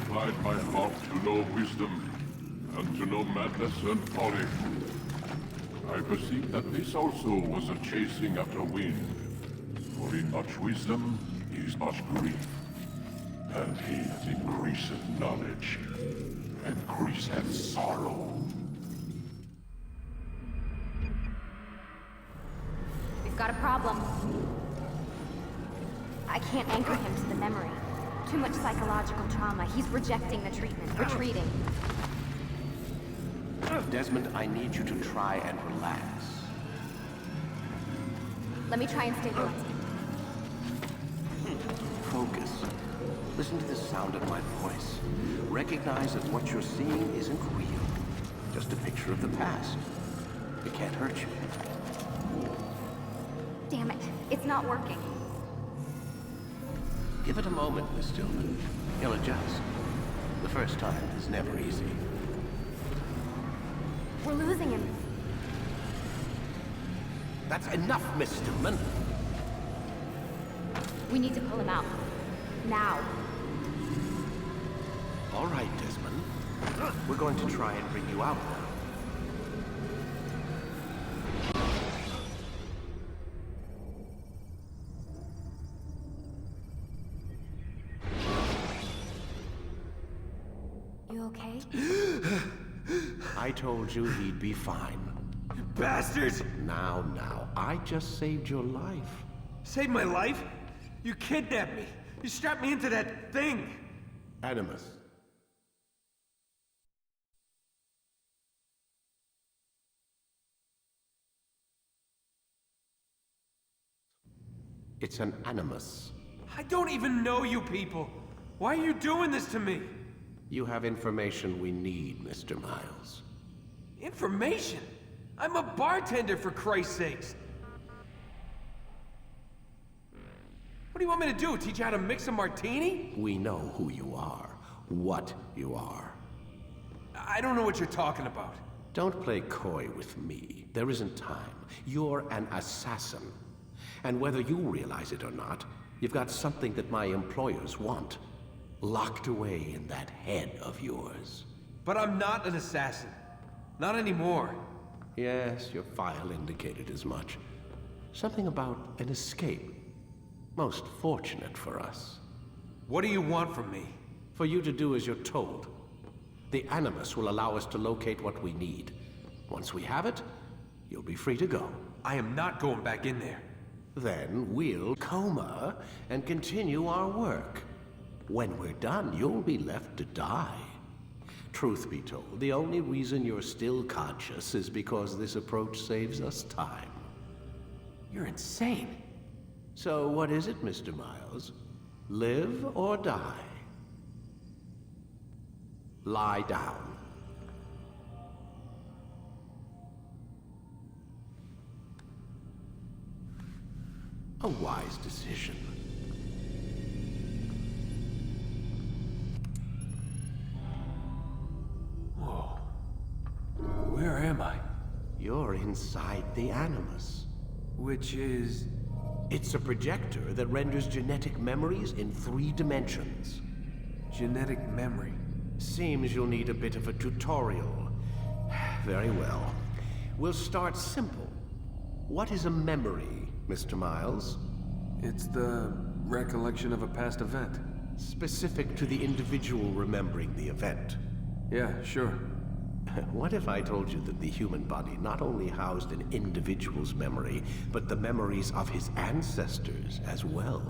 inclined my heart to know wisdom, and to know madness and folly. I perceive that this also was a chasing after wind. For in much wisdom is much grief, and he that increaseth knowledge increaseth sorrow. We've got a problem. I can't anchor him to the memory. Too much psychological trauma. He's rejecting the treatment, retreating. Desmond, I need you to try and relax. Let me try and stabilize him. Focus. Listen to the sound of my voice. Recognize that what you're seeing isn't real. Just a picture of the past. It can't hurt you. Damn it. It's not working. Give it a moment, Miss Stillman. He'll adjust. The first time is never easy. We're losing him. That's enough, Miss Stillman. We need to pull him out. Now. All right, Desmond. We're going to try and bring you out now. You okay? I told you he'd be fine. You bastards! Now, I just saved your life. Saved my life? You kidnapped me. You strapped me into that thing. Animus. It's an animus. I don't even know you people. Why are you doing this to me? You have information we need, Mr. Miles. Information? I'm a bartender, for Christ's sakes. What do you want me to do? Teach you how to mix a martini? We know who you are, what you are. I don't know what you're talking about. Don't play coy with me. There isn't time. You're an assassin. And whether you realize it or not, you've got something that my employers want. Locked away in that head of yours. But I'm not an assassin. Not anymore. Yes, your file indicated as much. Something about an escape. Most fortunate for us. What do you want from me? For you to do as you're told. The Animus will allow us to locate what we need. Once we have it, you'll be free to go. I am not going back in there. Then we'll coma and continue our work. When we're done, you'll be left to die. Truth be told, the only reason you're still conscious is because this approach saves us time. You're insane. So what is it, Mr. Miles? Live or die? Lie down. A wise decision. Whoa. Where am I? You're inside the Animus. Which is... It's a projector that renders genetic memories in 3 dimensions. genetic memory. Seems you'll need a bit of a tutorial. Very well. We'll start simple. What is a memory, Mr. Miles? It's the recollection of a past event. Specific to the individual remembering the event. Yeah, sure. What if I told you that the human body not only housed an individual's memory, but the memories of his ancestors as well?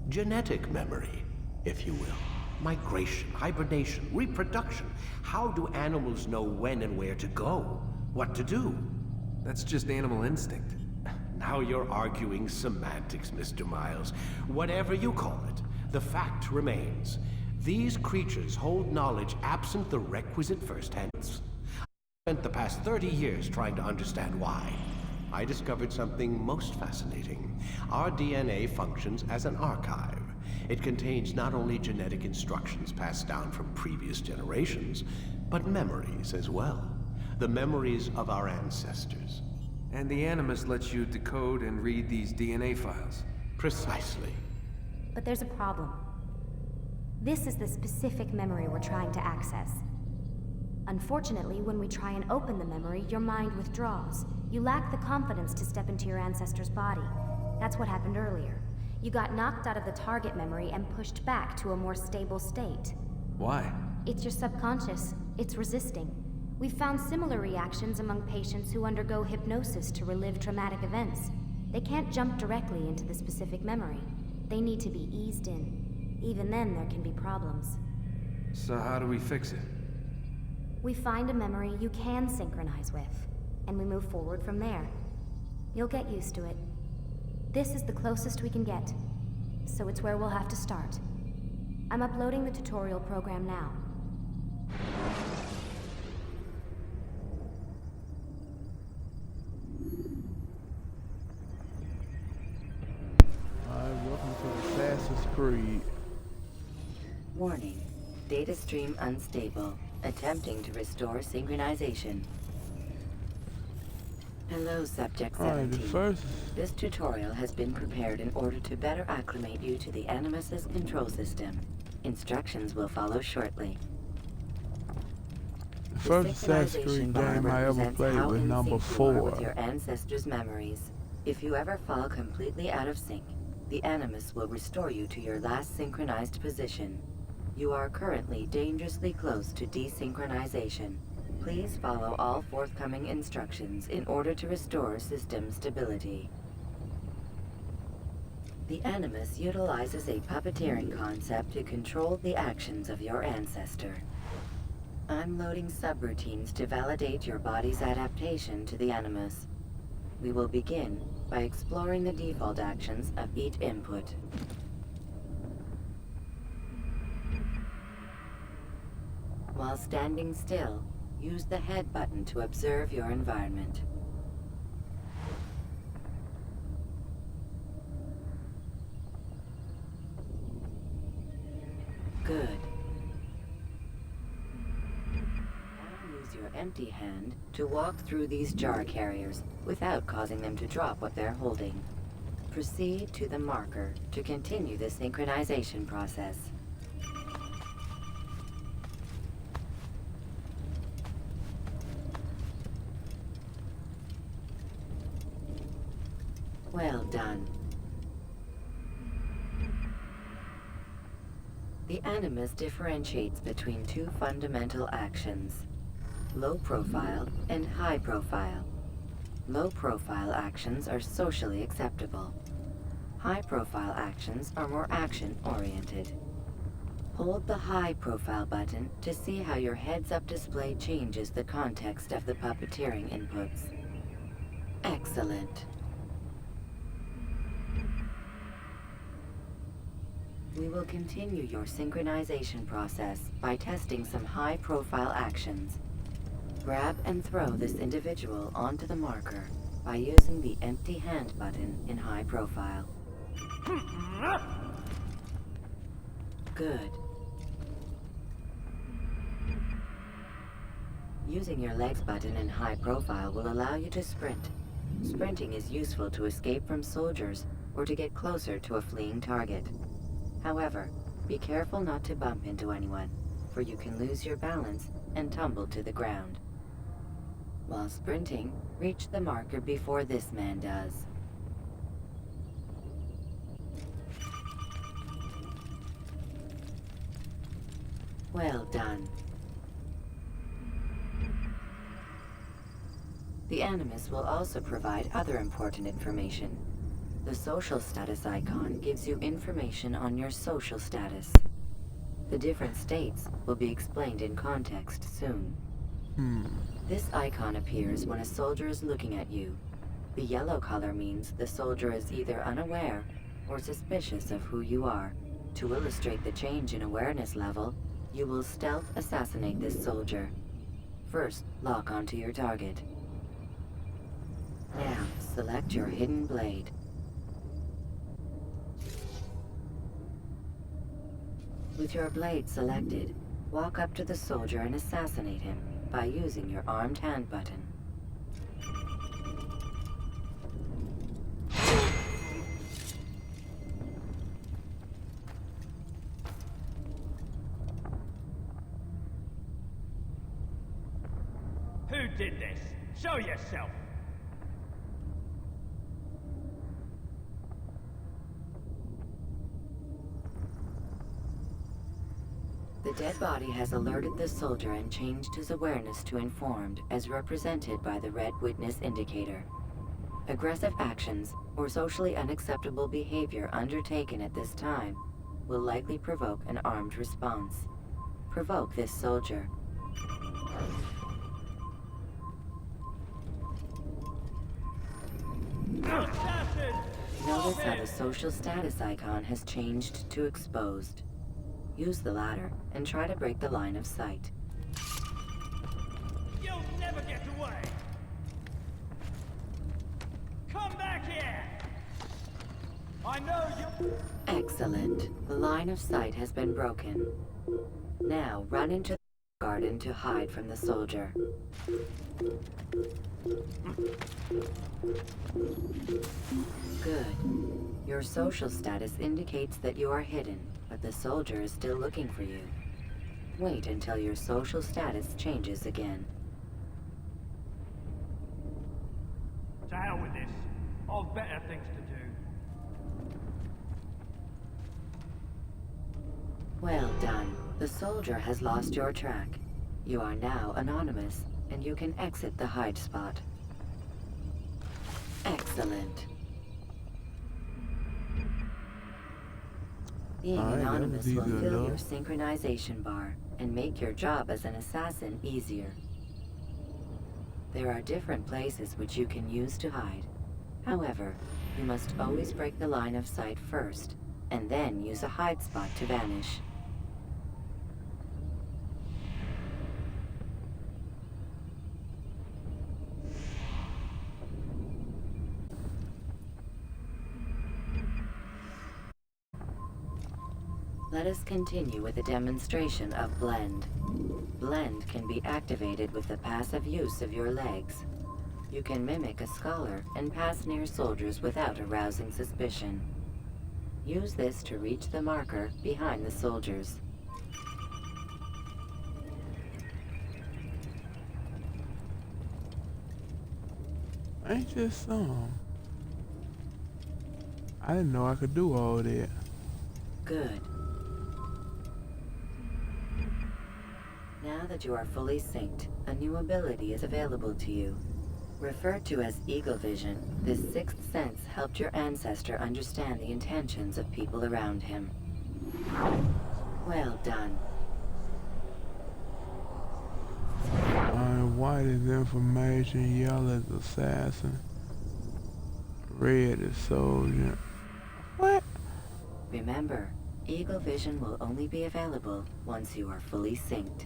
Genetic memory, if you will. Migration, hibernation, reproduction. How do animals know when and where to go? What to do? That's just animal instinct. Now you're arguing semantics, Mr. Miles. Whatever you call it, the fact remains. These creatures hold knowledge absent the requisite first-hand. I spent the past 30 years trying to understand why. I discovered something most fascinating. Our DNA functions as an archive. It contains not only genetic instructions passed down from previous generations, but memories as well. The memories of our ancestors. And the Animus lets you decode and read these DNA files. Precisely. But there's a problem. This is the specific memory we're trying to access. Unfortunately, when we try and open the memory, your mind withdraws. You lack the confidence to step into your ancestor's body. That's what happened earlier. You got knocked out of the target memory and pushed back to a more stable state. Why? It's your subconscious. It's resisting. We've found similar reactions among patients who undergo hypnosis to relive traumatic events. They can't jump directly into the specific memory. They need to be eased in. Even then, there can be problems. So how do we fix it? We find a memory you can synchronize with, and we move forward from there. You'll get used to it. This is the closest we can get, so it's where we'll have to start. I'm uploading the tutorial program now. Welcome to Assassin's Creed. Warning. Data stream unstable. Attempting to restore synchronization. Hello, Subject 17. First, This tutorial has been prepared in order to better acclimate you to the Animus's control system. Instructions will follow shortly. the first The Assassin's synchronization Creed bar game I ever represents played how was in number sync you are 4. with your ancestors' memories. If you ever fall completely out of sync, the Animus will restore you to your last synchronized position. You are currently dangerously close to desynchronization. Please follow all forthcoming instructions in order to restore system stability. The Animus utilizes a puppeteering concept to control the actions of your ancestor. I'm loading subroutines to validate your body's adaptation to the Animus. We will begin by exploring the default actions of each input. While standing still, use the head button to observe your environment. Good. Now use your empty hand to walk through these jar carriers without causing them to drop what they're holding. Proceed to the marker to continue the synchronization process. Well done. The Animus differentiates between two fundamental actions: low profile and high profile. Low profile actions are socially acceptable. High profile actions are more action-oriented. Hold the high profile button to see how your heads-up display changes the context of the puppeteering inputs. Excellent. We will continue your synchronization process by testing some high-profile actions. Grab and throw this individual onto the marker by using the empty hand button in high profile. Good. Using your legs button in high profile will allow you to sprint. Sprinting is useful to escape from soldiers or to get closer to a fleeing target. However, be careful not to bump into anyone, for you can lose your balance and tumble to the ground. While sprinting, reach the marker before this man does. Well done. The Animus will also provide other important information. The social status icon gives you information on your social status. The different states will be explained in context soon. This icon appears when a soldier is looking at you. The yellow color means the soldier is either unaware or suspicious of who you are. To illustrate the change in awareness level, you will stealth assassinate this soldier. First, lock onto your target. Now, select your hidden blade. With your blade selected, walk up to the soldier and assassinate him by using your armed hand button. Show yourself! The dead body has alerted the soldier and changed his awareness to informed, as represented by the red witness indicator. Aggressive actions or socially unacceptable behavior undertaken at this time will likely provoke an armed response. Provoke this soldier. Notice how the social status icon has changed to exposed. Use the ladder and try to break the line of sight. You'll never get away! Come back here! I know you... Excellent. The line of sight has been broken. Now run into the garden to hide from the soldier. Good. Your social status indicates that you are hidden, but the soldier is still looking for you. Wait until your social status changes again. To hell with this. I've better things to do. Well done. The soldier has lost your track. You are now anonymous, and you can exit the hide spot. Excellent. Being Alright, that was anonymous easy will fill your enough. synchronization bar and make your job as an assassin easier. There are different places which you can use to hide. However, you must always break the line of sight first, and then use a hide spot to vanish. Let us continue with a demonstration of Blend. Blend can be activated with the passive use of your legs. You can mimic a scholar and pass near soldiers without arousing suspicion. Use this to reach the marker behind the soldiers. Ain't just some. I didn't know I could do all that. Good. Now that you are fully synced, a new ability is available to you. Referred to as Eagle Vision, this sixth sense helped your ancestor understand the intentions of people around him. Well done. White is information, yellow is assassin, red is soldier. What? Remember, Eagle Vision will only be available once you are fully synced.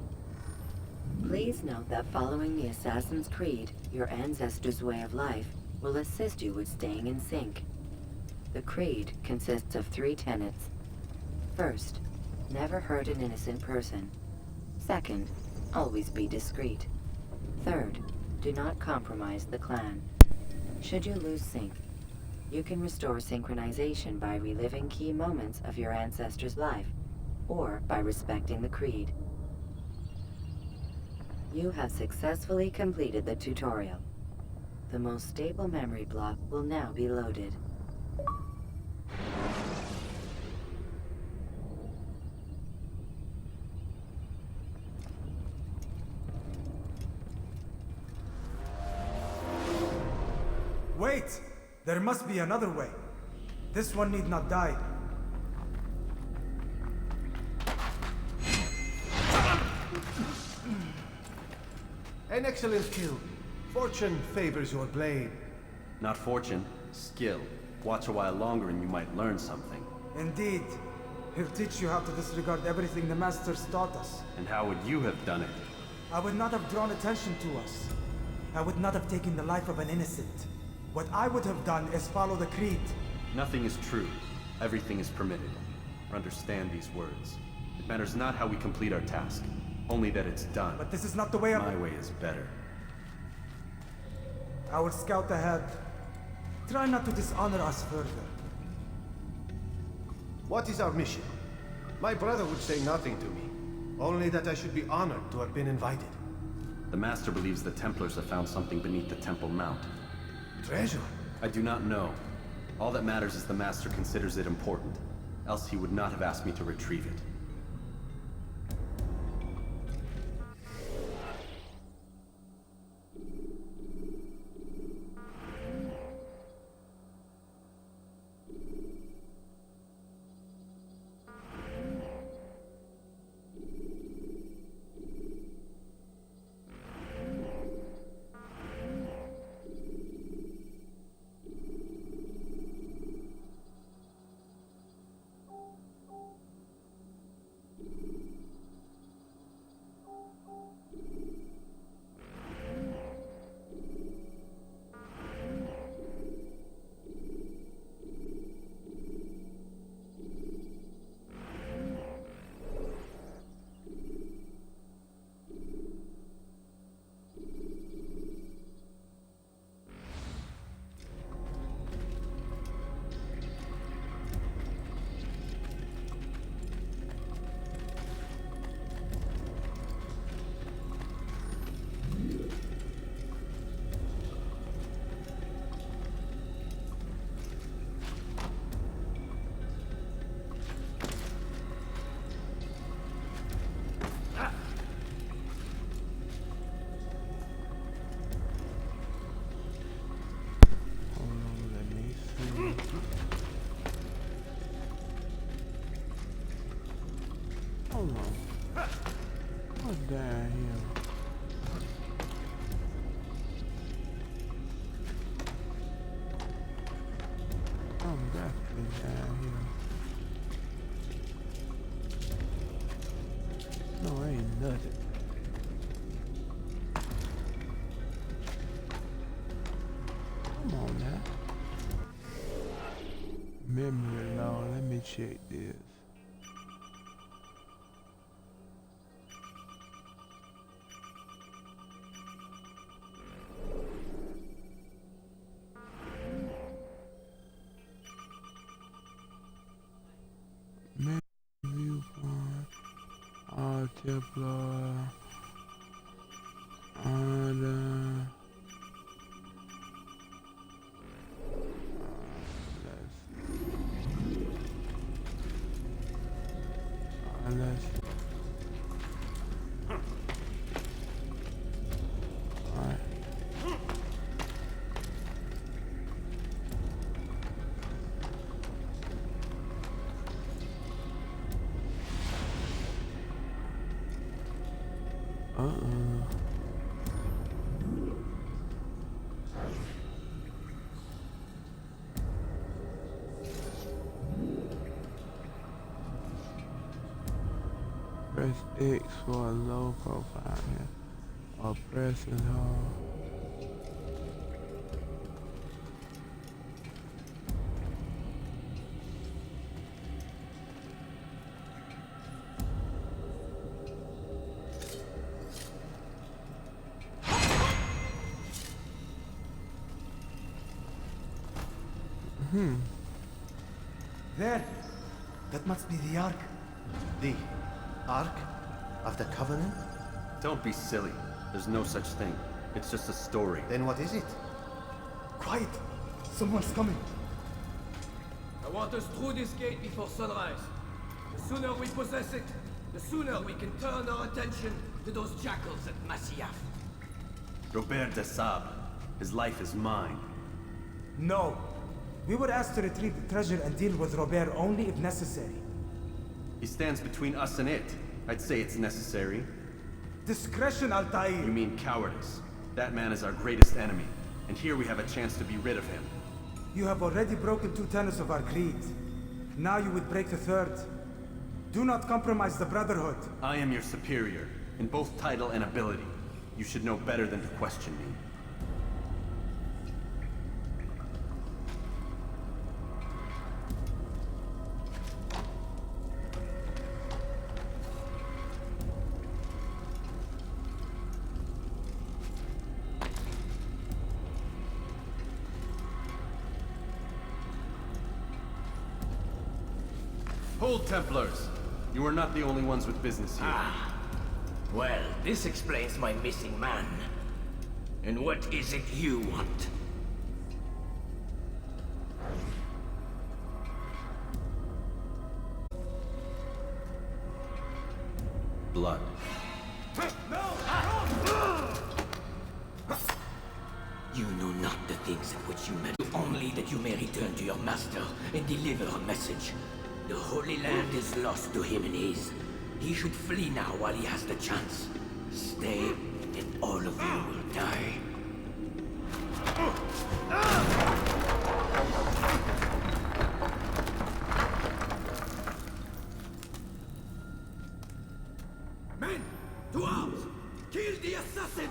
Please note that following the Assassin's Creed, your ancestors' way of life, will assist you with staying in sync. The Creed consists of 3 tenets. First, never hurt an innocent person. Second, always be discreet. Third, do not compromise the clan. Should you lose sync, you can restore synchronization by reliving key moments of your ancestor's life, or by respecting the Creed. You have successfully completed the tutorial. The most stable memory block will now be loaded. Wait! There must be another way. This one need not die. An excellent kill. Fortune favors your blade. Not fortune, skill. Watch a while longer and you might learn something. Indeed. He'll teach you how to disregard everything the Masters taught us. And how would you have done it? I would not have drawn attention to us. I would not have taken the life of an innocent. What I would have done is follow the Creed. Nothing is true. Everything is permitted. Understand these words. It matters not how we complete our task, only that it's done. But this is not the way My way is better. I will scout ahead. Try not to dishonor us further. What is our mission? My brother would say nothing to me. Only that I should be honored to have been invited. The Master believes the Templars have found something beneath the Temple Mount. Treasure? I do not know. All that matters is the Master considers it important. Else he would not have asked me to retrieve it. Hold on. What's down here? I'm definitely down here. No, ain't nothing. Come on now. Memory law, let me check this. Viewpoint, all Templar, Honor. Let's alright. Press X for a low profile here, or press and hold. There! That must be the Ark. The Ark of the Covenant? Don't be silly. There's no such thing. It's just a story. Then what is it? Quiet! Someone's coming. I want us through this gate before sunrise. The sooner we possess it, the sooner we can turn our attention to those jackals at Masyaf. Robert de Sable. His life is mine. No. We were asked to retrieve the treasure and deal with Robert only if necessary. He stands between us and it. I'd say it's necessary. Discretion, Altair! You mean cowardice. That man is our greatest enemy, and here we have a chance to be rid of him. You have already broken 2 tenets of our creed. Now you would break the 3rd. Do not compromise the Brotherhood. I am your superior, in both title and ability. You should know better than to question me. Hold, Templars! You are not the only ones with business here. Well, this explains my missing man. And what is it you want? Blood. You know not the things of which you meant. Only that you may return to your master and deliver a message. The Holy Land is lost to him and his. He should flee now while he has the chance. Stay, and all of you will die. Men, to arms! Kill the assassins!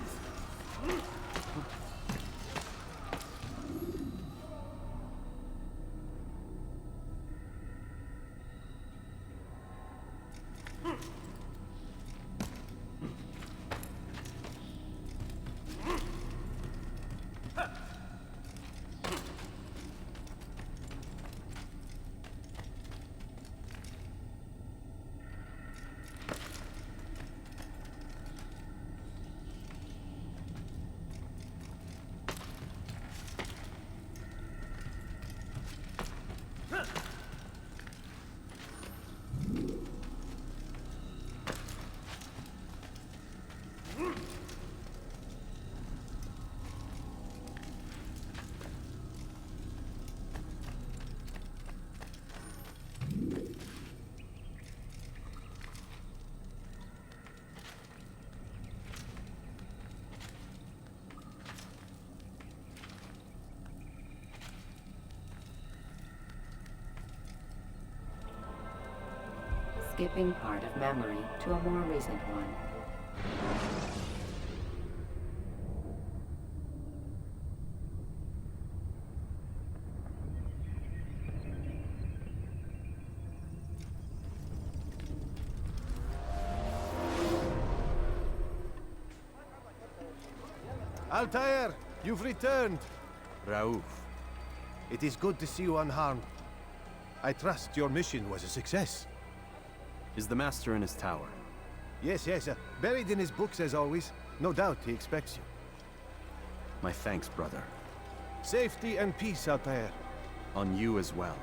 Skipping part of memory to a more recent one. Altair, you've returned. Raouf. It is good to see you unharmed. I trust your mission was a success. Is the Master in his tower? Yes, buried in his books as always. No doubt he expects you. My thanks, brother. Safety and peace, Altair. On you as well.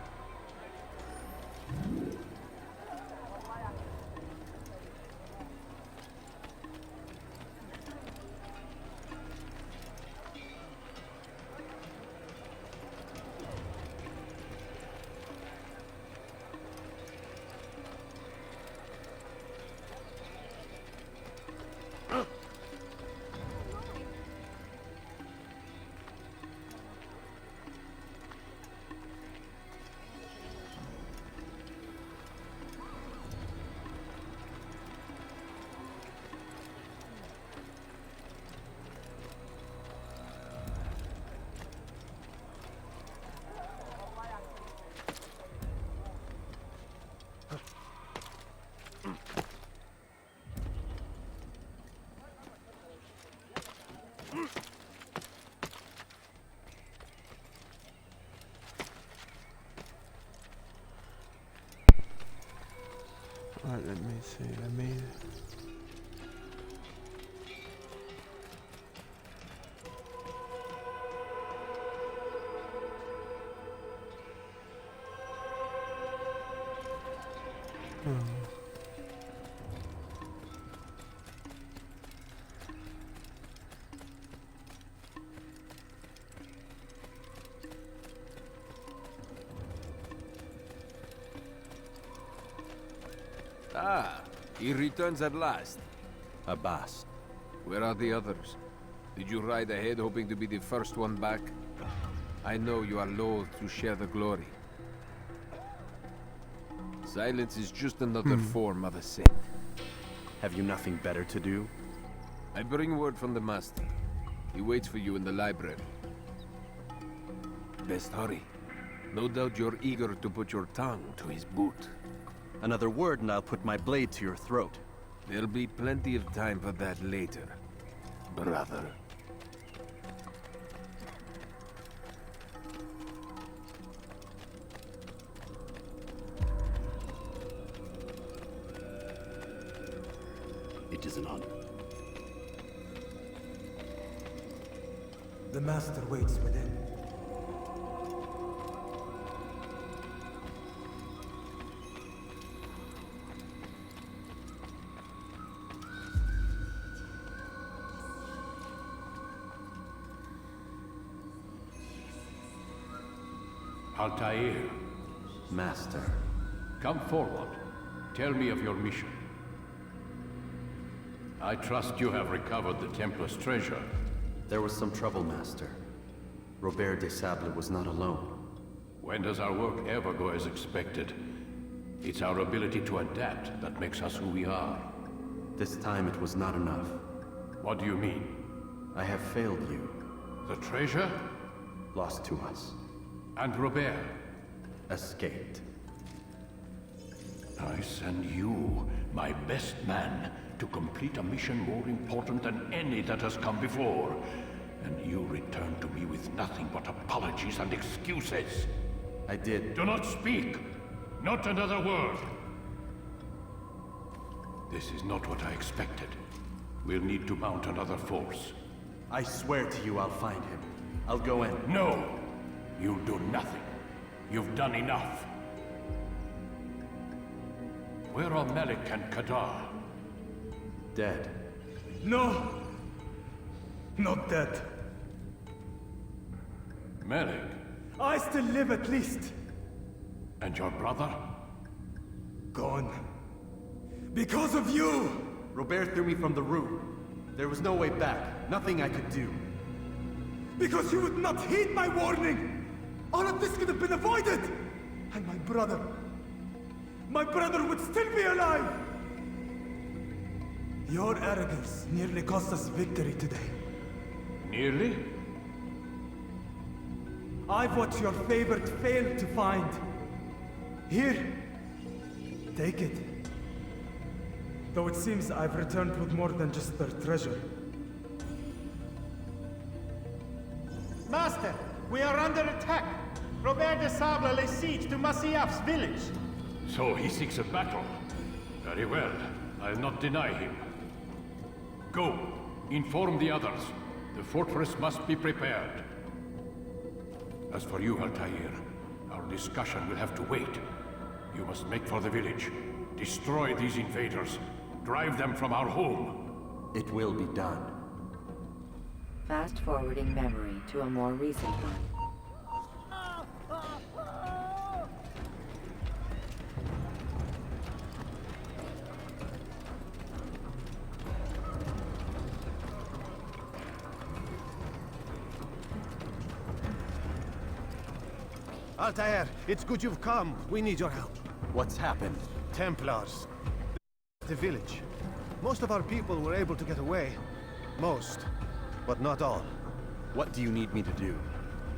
Alright, let me see. Ah, he returns at last. Abbas. Where are the others? Did you ride ahead hoping to be the first one back? I know you are loath to share the glory. Silence is just another form of assent. Have you nothing better to do? I bring word from the Master. He waits for you in the library. Best hurry. No doubt you're eager to put your tongue to his boot. Another word and I'll put my blade to your throat. There'll be plenty of time for that later, brother. It is an honor. master waits within. Altair, Master. come forward. Tell me of your mission. I trust you have recovered the Templar's treasure. There was some trouble, Master. Robert de Sable was not alone. When does our work ever go as expected? It's our ability to adapt that makes us who we are. This time it was not enough. What do you mean? I have failed you. The treasure? Lost to us. And Robert? Escaped. I send you, my best man, to complete a mission more important than any that has come before. And you return to me with nothing but apologies and excuses. I did. Do not speak! Not another word! This is not what I expected. We'll need to mount another force. I swear to you I'll find him. I'll go in. No! You'll do nothing. You've done enough. Where are Malik and Kadar? Dead. No! Not dead. Malik? I still live at least. And your brother? Gone. Because of you! Robert threw me from the roof. There was no way back. Nothing I could do. Because you would not heed my warning! All of this could have been avoided! And my brother would still be alive! Your arrogance nearly cost us victory today. Nearly? I've what your favorite failed to find. Here, take it. Though it seems I've returned with more than just their treasure. Master, we are under attack. Robert de Sable lays siege to Masyaf's village. So he seeks a battle. Very well. I'll not deny him. Go. Inform the others. The fortress must be prepared. As for you, Altair, our discussion will have to wait. You must make for the village. Destroy these invaders. Drive them from our home. It will be done. Fast-forwarding memory to a more recent one. Altair, it's good you've come. We need your help. What's happened? Templars. The village. Most of our people were able to get away. Most, but not all. What do you need me to do?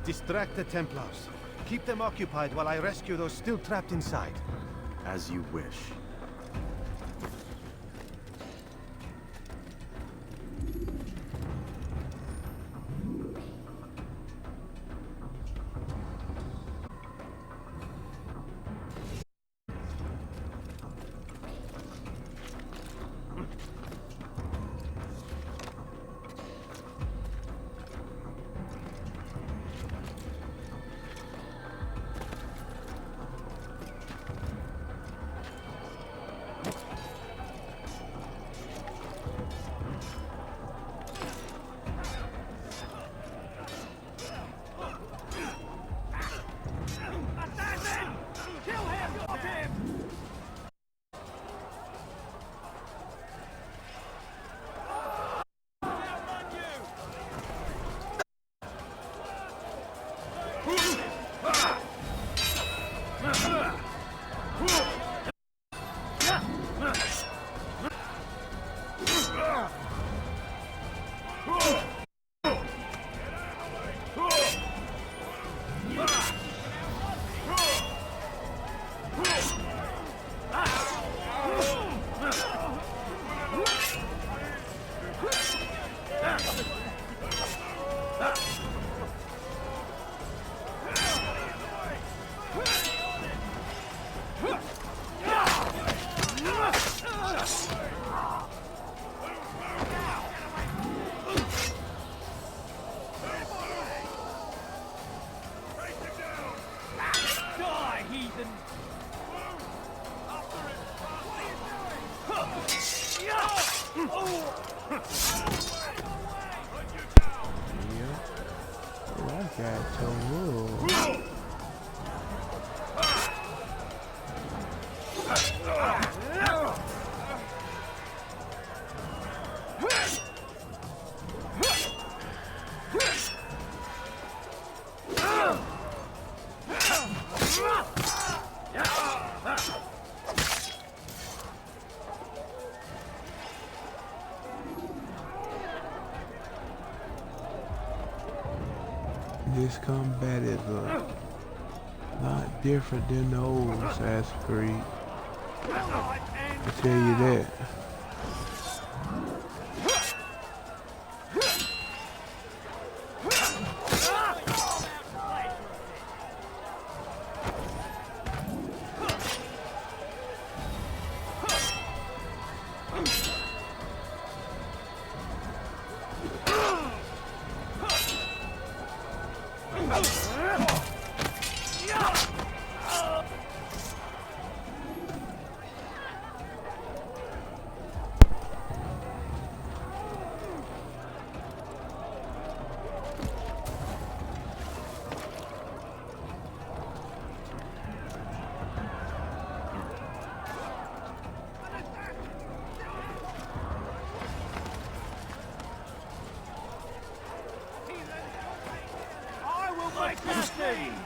Distract the Templars. Keep them occupied while I rescue those still trapped inside. As you wish. and... I got to move. This combat is a lot different than the old Assassin's Creed. I tell you that.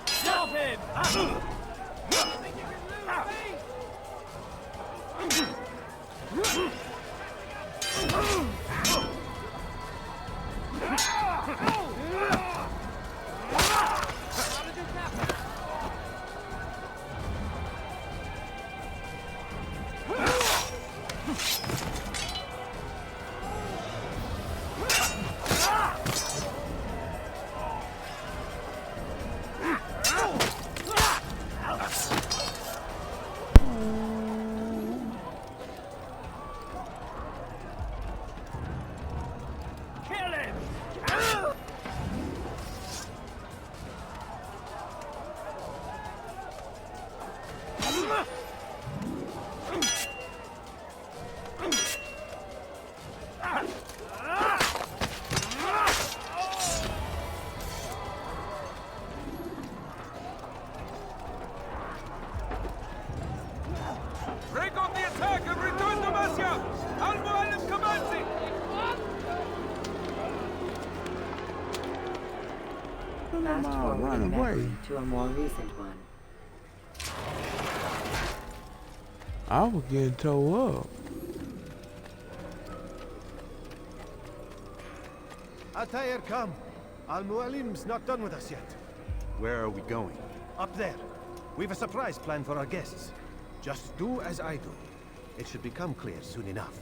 Stop him! Break off the attack and return to Masya! Al-Mualim commencing! Fast forward memory to a more recent one. I was getting towed up. Altair, come. Al-Mualim's not done with us yet. Where are we going? Up there. We've a surprise plan for our guests. Just do as I do. It should become clear soon enough.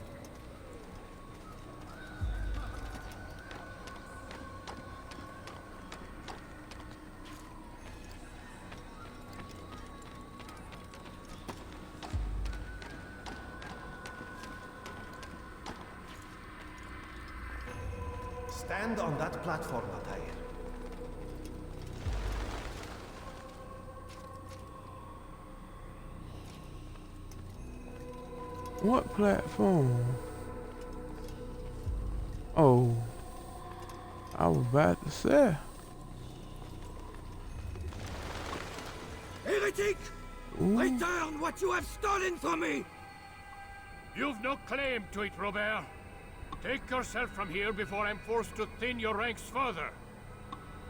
Stand on that platform, Altair. What platform? Oh, I was about to say. Heretic! Ooh. Return what you have stolen from me! You've no claim to it, Robert. Take yourself from here before I'm forced to thin your ranks further.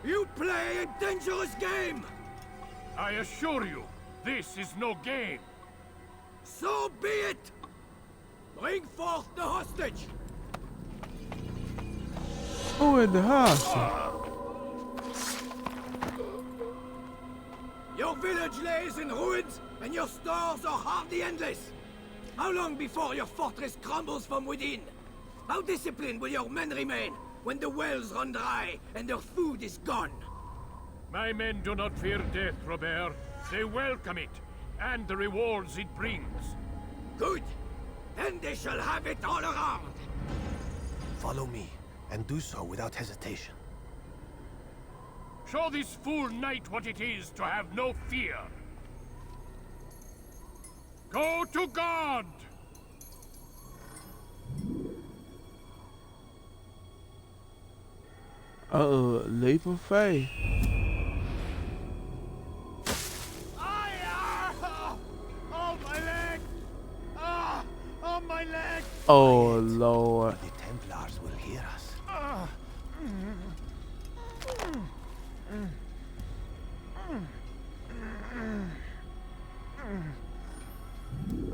You play a dangerous game! I assure you, this is no game. So be it! Bring forth the hostage! Who is the hostage? Your village lays in ruins, and your stores are hardly endless. How long before your fortress crumbles from within? How disciplined will your men remain when the wells run dry and their food is gone? My men do not fear death, Robert. They welcome it, and the rewards it brings. Good. Then they shall have it all around. Follow me, and do so without hesitation. Show this fool knight what it is to have no fear. Go to God! Leap of faith. Oh, my leg! Ah! Oh, my leg! Oh, Lord. The Templars will hear us.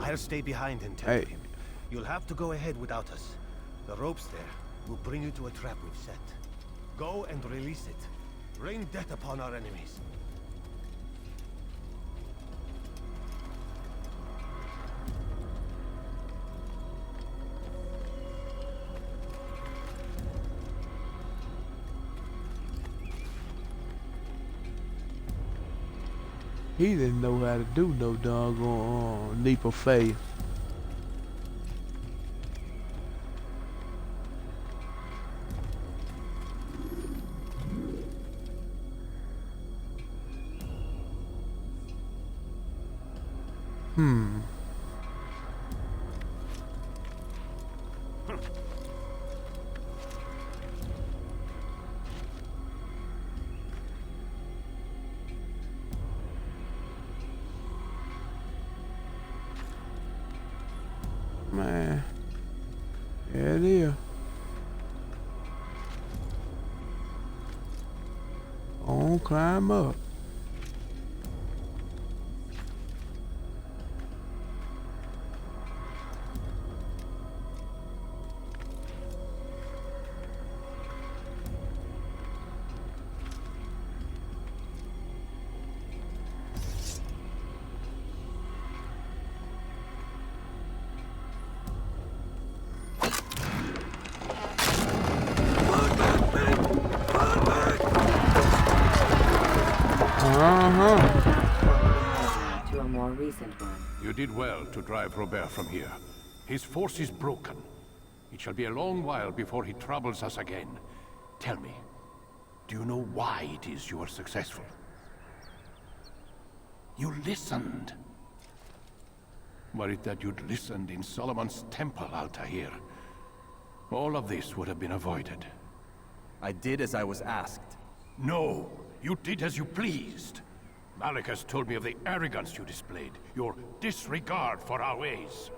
I'll stay behind and tell him. You'll have to go ahead without us. The ropes there will bring you to a trap we've set. Go and release it. Rain death upon our enemies. He didn't know how to do no doggone leap of faith. Man, there it is. On, climb up. To a more recent one. You did well to drive Robert from here. His force is broken. It shall be a long while before he troubles us again. Tell me, do you know why it is you are successful? You listened. Were it that you'd listened in Solomon's temple, Altair, all of this would have been avoided. I did as I was asked. No, you did as you pleased. Malik has told me of the arrogance you displayed, your disregard for our ways.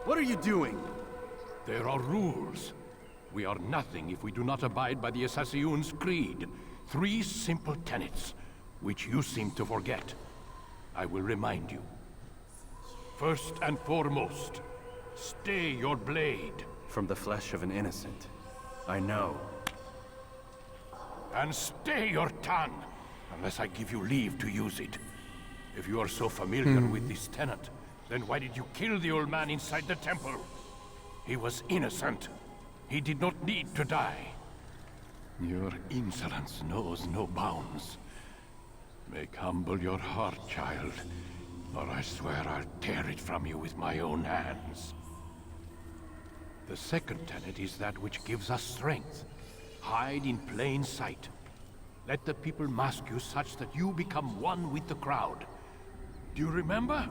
What are you doing? There are rules. We are nothing if we do not abide by the Assassin's creed. 3 simple tenets, which you seem to forget. I will remind you. First and foremost, stay your blade. From the flesh of an innocent. I know. And stay your tongue, unless I give you leave to use it. If you are so familiar with this tenet, then why did you kill the old man inside the temple? He was innocent. He did not need to die. Your insolence knows no bounds. Make humble your heart, child, or I swear I'll tear it from you with my own hands. The second tenet is that which gives us strength. Hide in plain sight. Let the people mask you such that you become one with the crowd. Do you remember?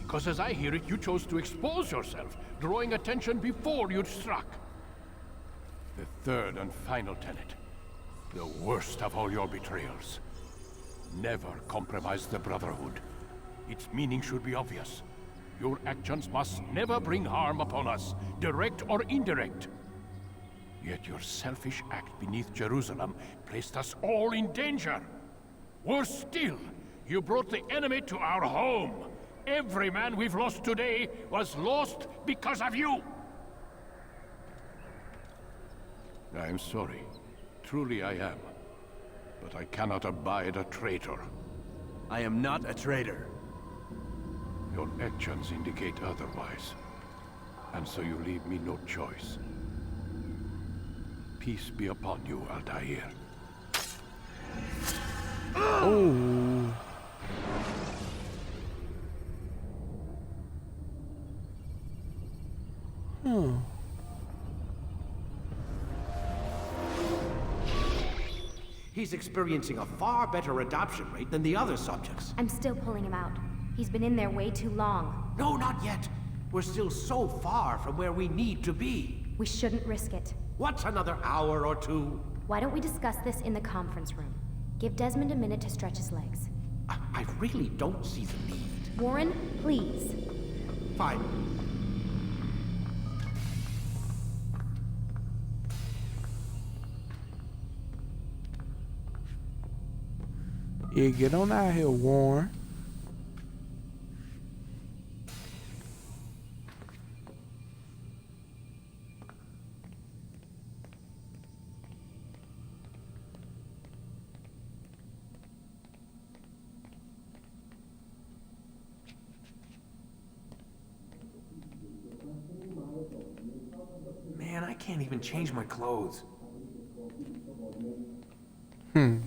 Because as I hear it, you chose to expose yourself, drawing attention before you'd struck. The third and final tenet. The worst of all your betrayals. Never compromise the Brotherhood. Its meaning should be obvious. Your actions must never bring harm upon us, direct or indirect. Yet your selfish act beneath Jerusalem placed us all in danger. Worse still, you brought the enemy to our home. Every man we've lost today was lost because of you. I am sorry. Truly I am. But I cannot abide a traitor. I am not a traitor. Your actions indicate otherwise. And so you leave me no choice. Peace be upon you, Altair. Oh. He's experiencing a far better adoption rate than the other subjects. I'm still pulling him out. He's been in there way too long. No, not yet. We're still so far from where we need to be. We shouldn't risk it. What's another hour or two? Why don't we discuss this in the conference room? Give Desmond a minute to stretch his legs. I really don't see the need. Warren, please. Fine. Yeah, get on out here, Warren. Man, I can't even change my clothes. Hmm.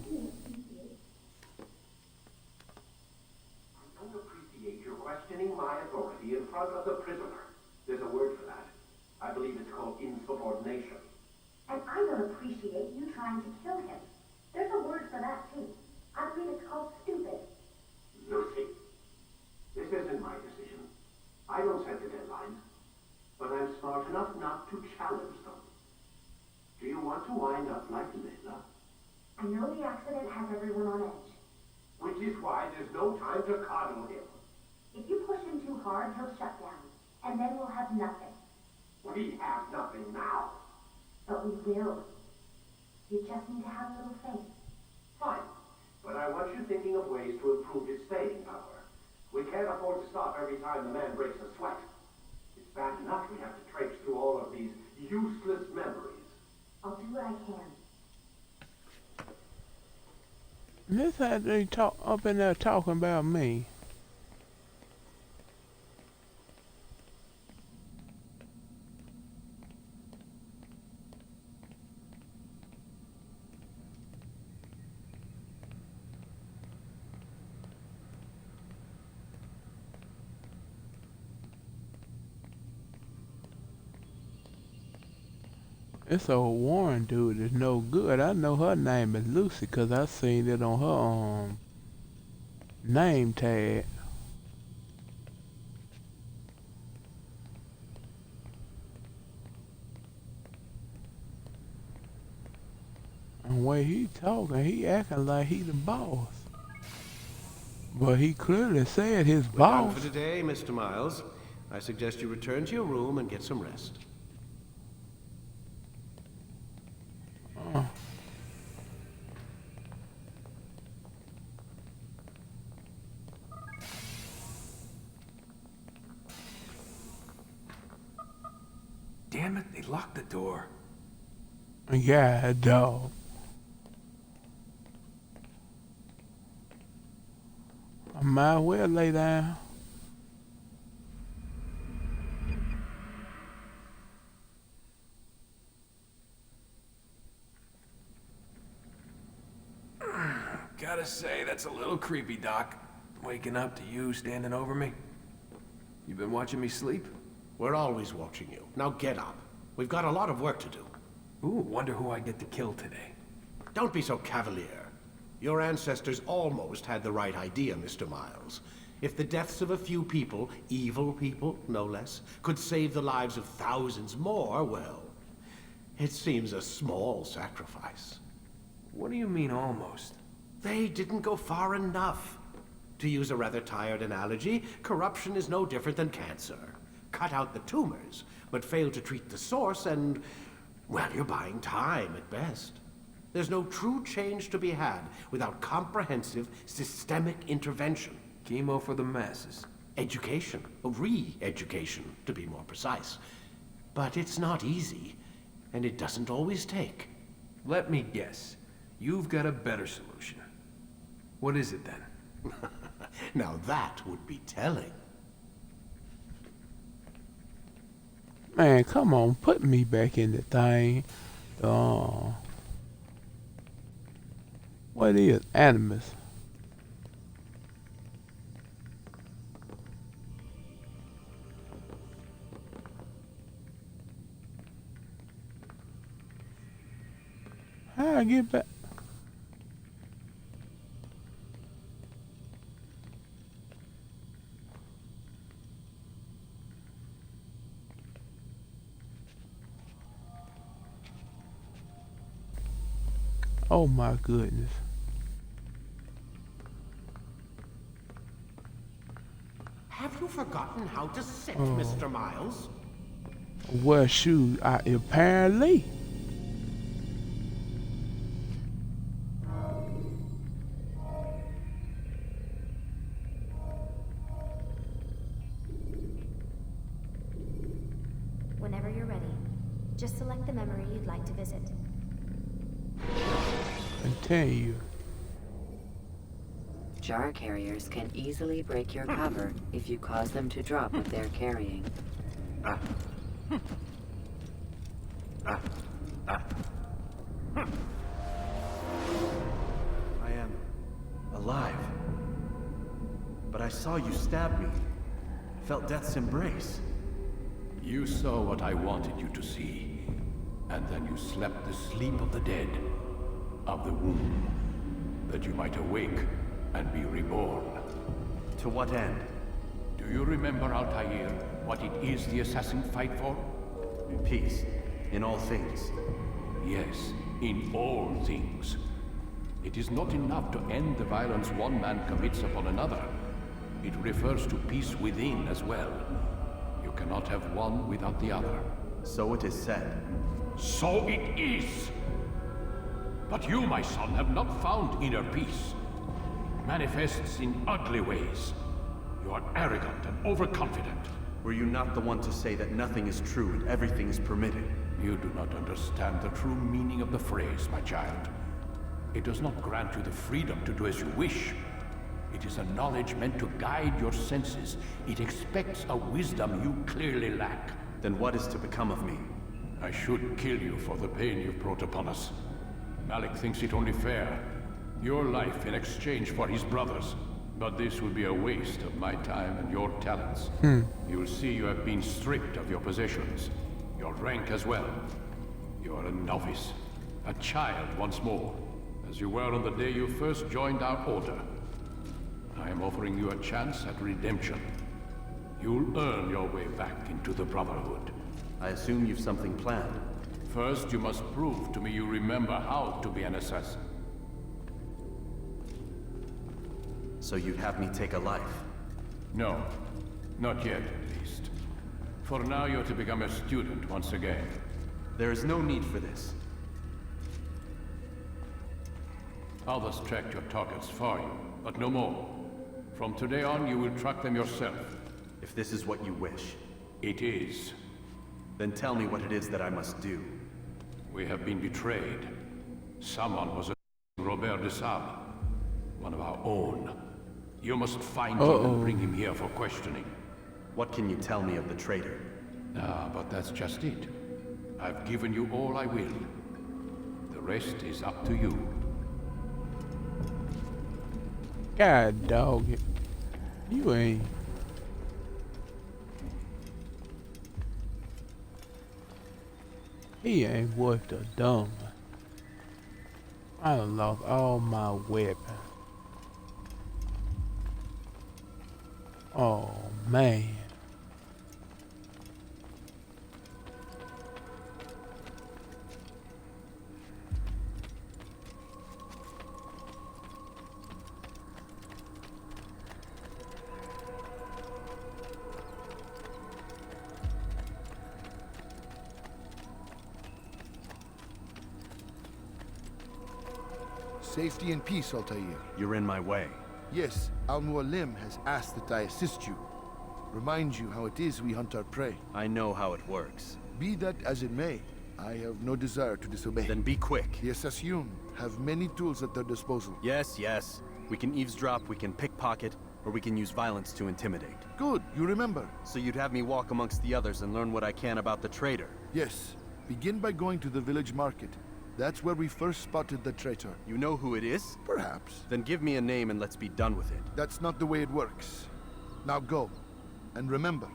I don't appreciate your questioning my authority in front of the prisoner. There's a word for that. I believe it's called insubordination. And I don't appreciate you trying to kill him. There's a word for that, too. I believe it's called stupid. Lucy, this isn't my decision. I don't set the deadlines. But I'm smart enough not to challenge them. Do you want to wind up like Layla? I know the accident has everyone on edge. Which is why there's no time to coddle him. If you push him too hard, he'll shut down. And then we'll have nothing. We have nothing now. But we will. You just need to have a little faith. Fine. But I want you thinking of ways to improve his staying power. We can't afford to stop every time the man breaks a sweat. It's bad enough we have to traipse through all of these useless memories. I'll do what I can. This how they talk up in there talking about me. This old Warren dude is no good. I know her name is Lucy because I seen it on her name tag. And the way he talking, he acting like he the boss. But he clearly said his We're done boss. for today, Mr. Miles. I suggest you return to your room and get some rest. Damn it, they locked the door. Yeah, dog. I might as well lay down. Gotta say, that's a little creepy, Doc. Waking up to you standing over me. You been watching me sleep? We're always watching you. Now get up. We've got a lot of work to do. Ooh, wonder who I get to kill today. Don't be so cavalier. Your ancestors almost had the right idea, Mr. Miles. If the deaths of a few people, evil people, no less, could save the lives of thousands more, well, it seems a small sacrifice. What do you mean, almost? They didn't go far enough. To use a rather tired analogy, corruption is no different than cancer. Cut out the tumors, but fail to treat the source and, well, you're buying time at best. There's no true change to be had without comprehensive, systemic intervention. Chemo for the masses. Education, re-education, to be more precise. But it's not easy, and it doesn't always take. Let me guess. You've got a better solution. What is it then? Now that would be telling. Man, come on, put me back in the thing. What is Animus? How I get back? Oh my goodness. Have you forgotten how to sit, Oh. Mr. Miles? Well, shoot, apparently. Whenever you're ready, just select the memory you'd like to visit. Continue. Jar carriers can easily break your cover if you cause them to drop what they're carrying. I am alive. But I saw you stab me. Felt death's embrace. You saw what I wanted you to see, and then you slept the sleep of the dead, of the womb, that you might awake and be reborn. To what end? Do you remember, Altair, what it is the assassin fight for? Peace, in all things. Yes, in all things. It is not enough to end the violence one man commits upon another. It refers to peace within as well. You cannot have one without the other. So it is said. So it is! But you, my son, have not found inner peace. It manifests in ugly ways. You are arrogant and overconfident. Were you not the one to say that nothing is true and everything is permitted? You do not understand the true meaning of the phrase, my child. It does not grant you the freedom to do as you wish. It is a knowledge meant to guide your senses. It expects a wisdom you clearly lack. Then what is to become of me? I should kill you for the pain you've brought upon us. Malik thinks it only fair. Your life in exchange for his brother's. But this would be a waste of my time and your talents. You will see you have been stripped of your possessions. Your rank as well. You are a novice. A child once more. As you were on the day you first joined our order. I am offering you a chance at redemption. You'll earn your way back into the Brotherhood. I assume you've something planned. First, you must prove to me you remember how to be an assassin. So you'd have me take a life? No. Not yet, at least. For now, you're to become a student once again. There is no need for this. Others tracked your targets for you, but no more. From today on, you will track them yourself. If this is what you wish. It is. Then tell me what it is that I must do. We have been betrayed. Someone was Robert de Sable, one of our own. You must find him and bring him here for questioning. What can you tell me of the traitor? Ah, but that's just it. I've given you all I will. The rest is up to you. God dog it. You ain't. He ain't worth a dumb. I done lost all my weapons. Oh man. Safety and peace, Altair. You're in my way. Yes, Al-Mualim has asked that I assist you. Remind you how it is we hunt our prey. I know how it works. Be that as it may, I have no desire to disobey. Then be quick. The Assassin have many tools at their disposal. Yes, yes. We can eavesdrop, we can pickpocket, or we can use violence to intimidate. Good, you remember. So you'd have me walk amongst the others and learn what I can about the traitor? Yes. Begin by going to the village market. That's where we first spotted the traitor. You know who it is? Perhaps. Then give me a name and let's be done with it. That's not the way it works. Now go. And remember,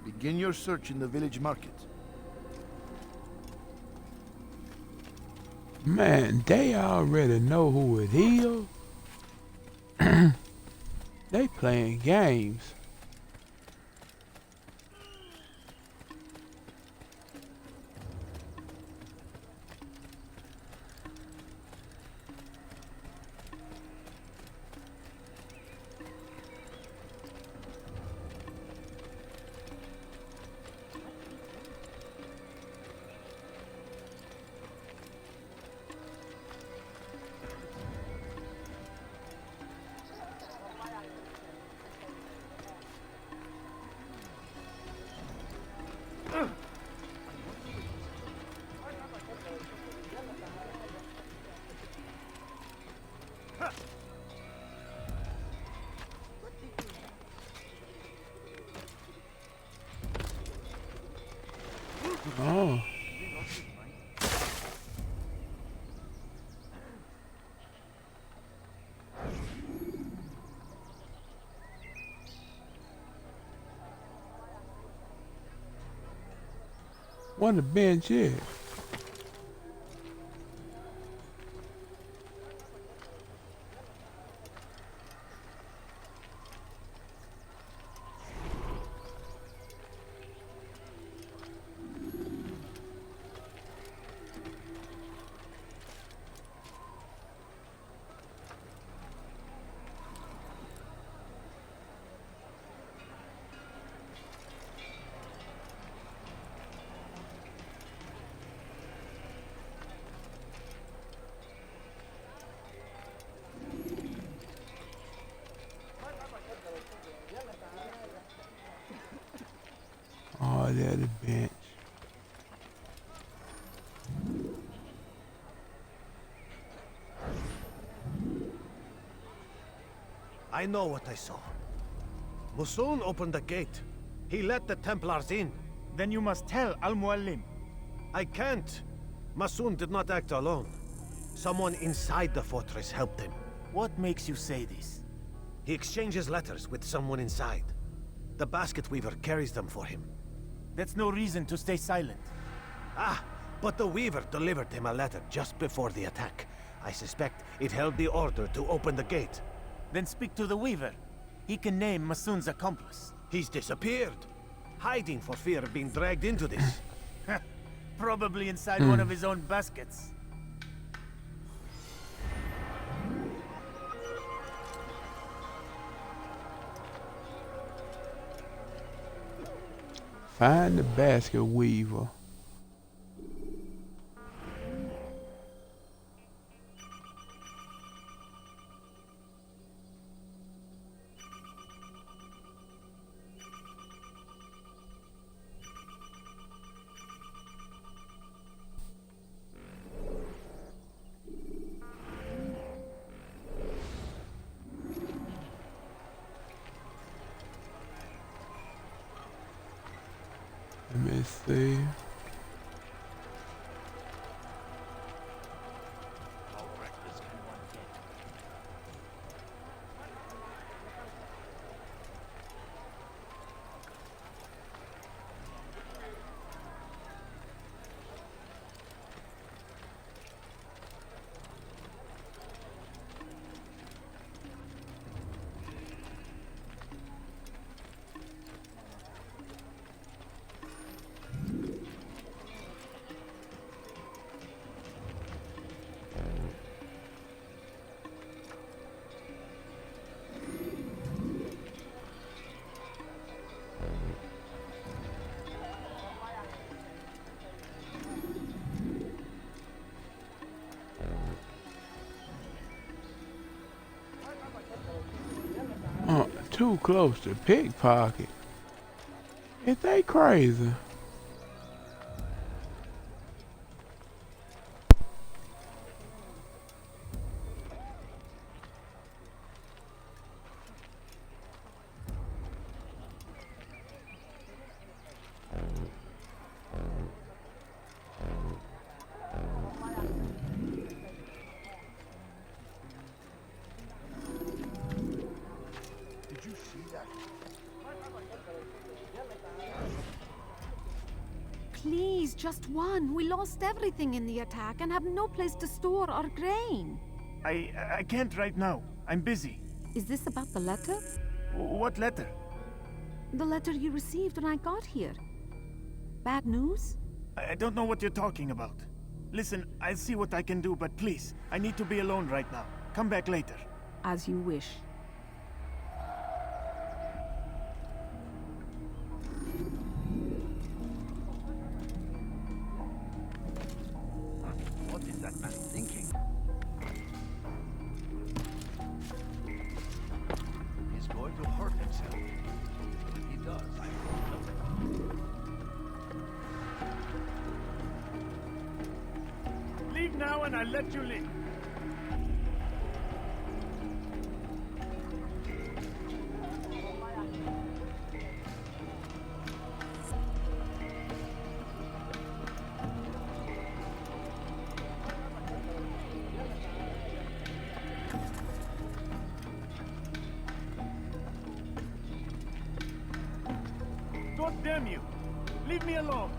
begin your search in the village market. Man, they already know who it is. They playing games. Oh. What the bench is? Oh, there's the bench. I know what I saw. Musun opened the gate. He let the Templars in. Then you must tell Al-Mualim. I can't. Musun did not act alone. Someone inside the fortress helped him. What makes you say this? He exchanges letters with someone inside. The basket weaver carries them for him. That's no reason to stay silent. Ah, but the weaver delivered him a letter just before the attack. I suspect it held the order to open the gate. Then speak to the weaver. He can name Masun's accomplice. He's disappeared. Hiding for fear of being dragged into this. Probably inside one of his own baskets. Find the basket weaver. Let me see. Too close to pickpocket. Is they crazy? Please, just one. We lost everything in the attack and have no place to store our grain. I can't right now. I'm busy. Is this about the letter? What letter? The letter you received when I got here. Bad news? I don't know what you're talking about. Listen, I'll see what I can do, but please, I need to be alone right now. Come back later. As you wish. What is that man thinking? He's going to hurt himself. If he does, I will nothing. Leave now and I'll let you leave. Damn you! Leave me alone!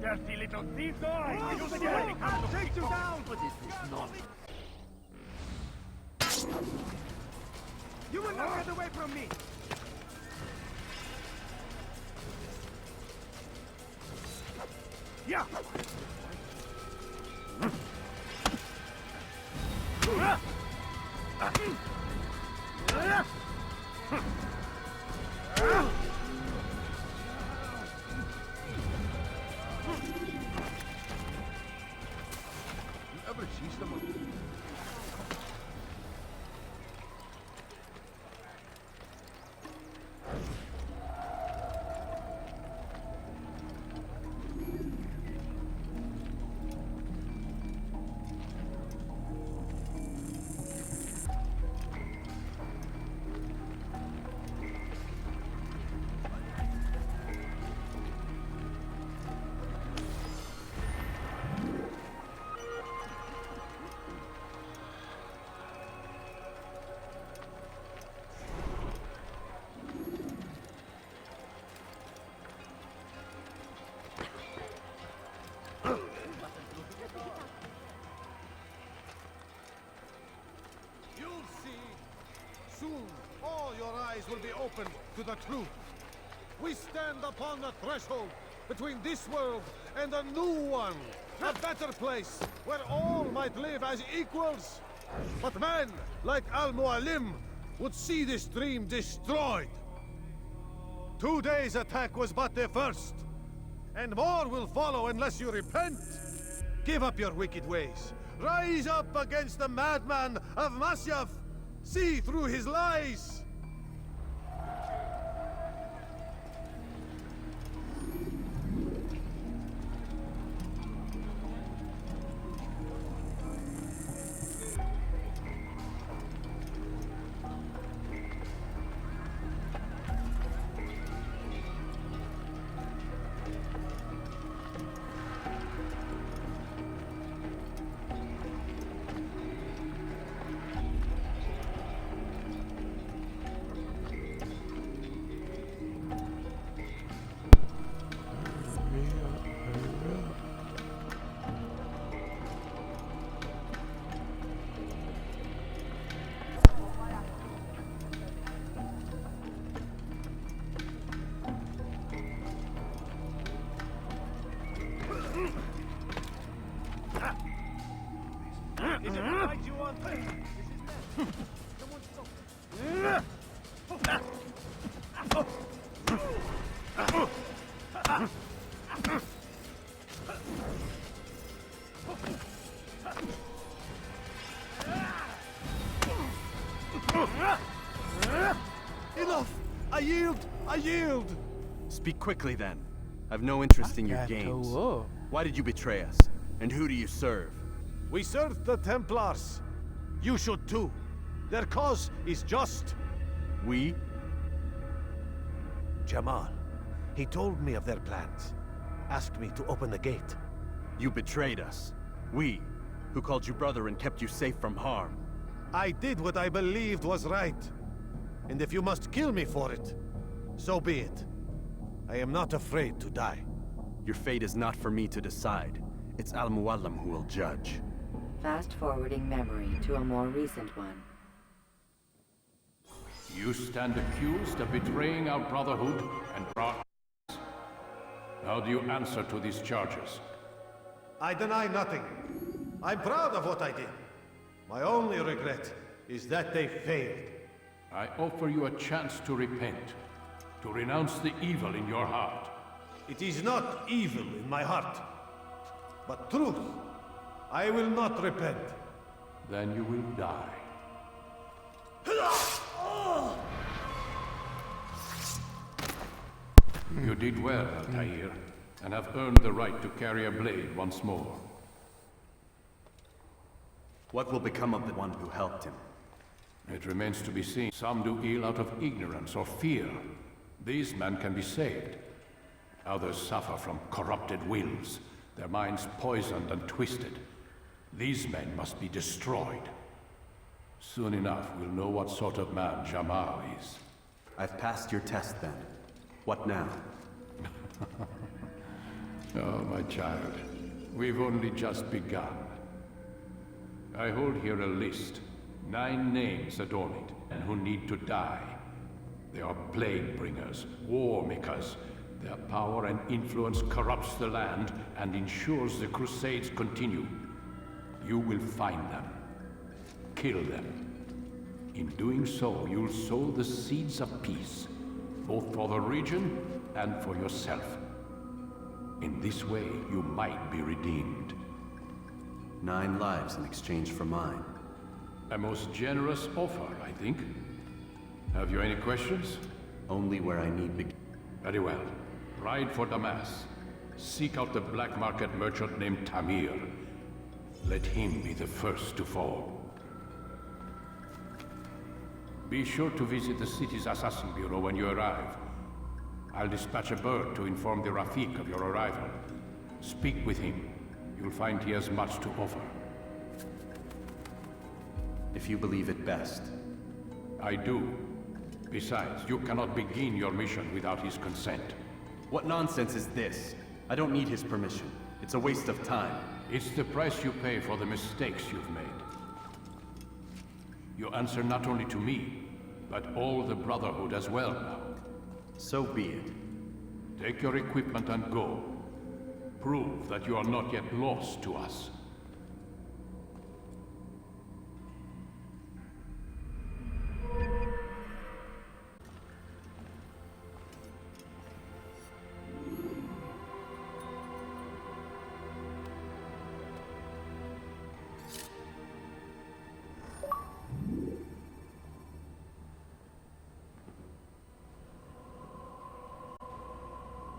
Dirty little thief! You scarcely come to take you down! What is this nonsense? You will not get away from me! Yeah! Ever see someone? Soon, all your eyes will be opened to the truth. We stand upon the threshold between this world and a new one. A better place, where all might live as equals. But man, like Al-Mualim, would see this dream destroyed. Today's attack was but the first. And more will follow unless you repent. Give up your wicked ways. Rise up against the madman of Masyaf. See through his lies! Is it right you want? This is mad. Enough! I yield! I yield! Speak quickly then. I've no interest in your games. Why did you betray us? And who do you serve? We serve the Templars. You should too. Their cause is just. We? Jamal. He told me of their plans. Asked me to open the gate. You betrayed us. We, who called you brother and kept you safe from harm. I did what I believed was right. And if you must kill me for it, so be it. I am not afraid to die. Your fate is not for me to decide. It's Al-Mualim who will judge. Fast-forwarding memory to a more recent one. You stand accused of betraying our Brotherhood and brought. How do you answer to these charges? I deny nothing. I'm proud of what I did. My only regret is that they failed. I offer you a chance to repent, to renounce the evil in your heart. It is not evil in my heart, but truth. I will not repent. Then you will die. You did well, Altair, and have earned the right to carry a blade once more. What will become of the one who helped him? It remains to be seen. Some do ill out of ignorance or fear. These men can be saved. Others suffer from corrupted wills, their minds poisoned and twisted. These men must be destroyed. Soon enough, we'll know what sort of man Jamal is. I've passed your test then. What now? Oh, my child. We've only just begun. I hold here a list. 9 names adorn it, and who need to die. They are plague bringers, war makers. Their power and influence corrupts the land and ensures the Crusades continue. You will find them. Kill them. In doing so, you'll sow the seeds of peace, both for the region and for yourself. In this way, you might be redeemed. 9 lives in exchange for mine. A most generous offer, I think. Have you any questions? Only where I need begin. Very well. Ride for Damas. Seek out the black market merchant named Tamir. Let him be the first to fall. Be sure to visit the city's assassin bureau when you arrive. I'll dispatch a bird to inform the Rafik of your arrival. Speak with him. You'll find he has much to offer. If you believe it best. I do. Besides, you cannot begin your mission without his consent. What nonsense is this? I don't need his permission. It's a waste of time. It's the price you pay for the mistakes you've made. You answer not only to me, but all the Brotherhood as well now. So be it. Take your equipment and go. Prove that you are not yet lost to us.